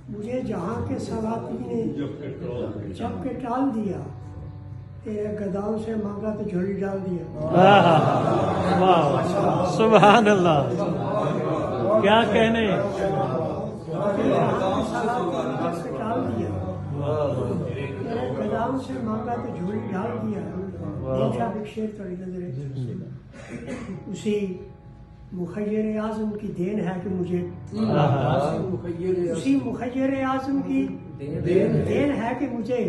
مجھے جہاں کے سلاطین نے جب کے ٹال دیا، تیرے گداؤں سے مانگا تو جھولی ڈال دیا۔ سبحان اللہ، کیا کہنے۔ ڈال دیا، تیرے گداؤں سے مانگا تو جھولی ڈال دیا۔ ایک شیر تھوڑی نظر اسی مخیر اعظم کی دین ہے کہ مجھے، اسی مخیر اعظم کی دین ہے کہ مجھے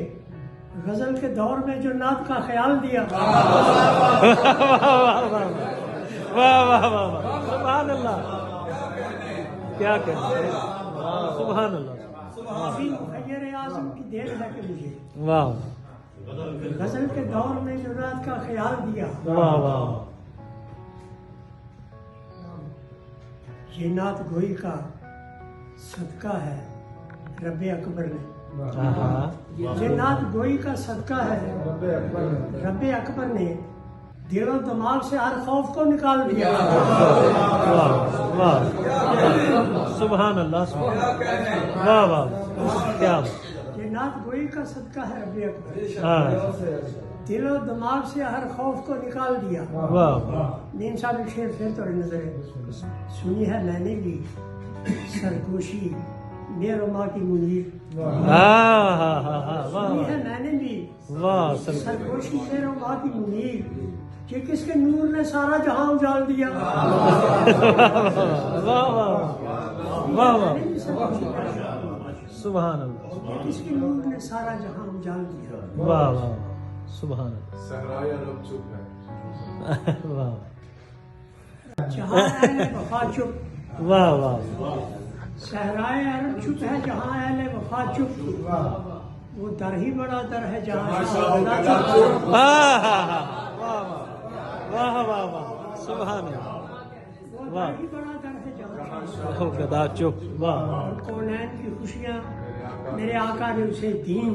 غزل کے دور میں جو نعت کا خیال دیا۔ واہ واہ واہ، سبحان اللہ، کیا کہنا، سبحان اللہ۔ اسی مخیر اعظم کی دین ہے کہ مجھے واہ، غزل کے دور میں جو نعت کا خیال دیا۔ واہ واہ، یہ نعت گوئی کا صدقہ ہے رب اکبر نے، یہ نعت گوئی کا صدقہ ہے رب اکبر نے، دل و دماغ سے ہر خوف کو نکال دیا۔ واہ، سبحان اللہ، واہ واہ، کیا یہ نعت گوئی کا صدقہ ہے رب اکبر، دل و دماغ سے ہر خوف کو نکال دیا۔ واہ، نیم صاحب ایک شعر پھر توڑی نظر سنی ہے میں نے بھی سرگوشی میر و ماں کی منیر، سنی ہے میں نے بھی سرگوشی میر و ماں کی منیر، کہ کس کے نور نے سارا جہاں اجال دیا۔ واہ واہ واہ واہ، سبحان اللہ، کہ کس کے نور نے سارا جہاں اجال دیا۔ واہ واہ، سبحان اللہ، صحرائے عرب چپ ہے۔ واہ جہاں اہل وفا چپ، واہ واہ، صحرائے عرب چپ ہے جہاں اہل وفا چپ، وہ در ہی بڑا در ہے جہاں شاہ گدا چپ۔ واہ واہ واہ واہ، سبحان اللہ، وہ در ہی بڑا در ہے جہاں شاہ گدا چپ، واہ، اور کونین کی خوشیاں میرے آقا نے اسے دیں،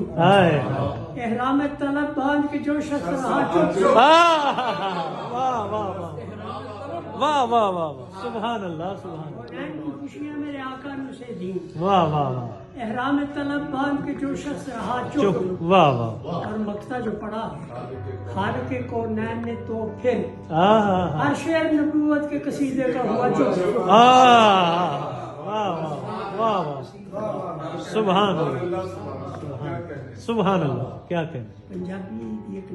احرام طلب باندھ کے جو شخص رہا چپ۔ واہ واہ واہ واہ واہ واہ، سبحان اللہ، سبحان اللہ، کونین کی خوشیاں میرے آقا نے اسے دیں، واہ واہ واہ، احرام طلب باندھ کے جو شخص رہا چپ، چپ۔ واہ واہ، اور مقطع جو پڑا خالق کونین نے تو پھر واہ ہر شعر نبوت کے قصیدے کا ہوا چپ۔ واہ واہ واہ، سبحان اللہ، سبحان اللہ، کیا کہنا۔ پنجابی ایک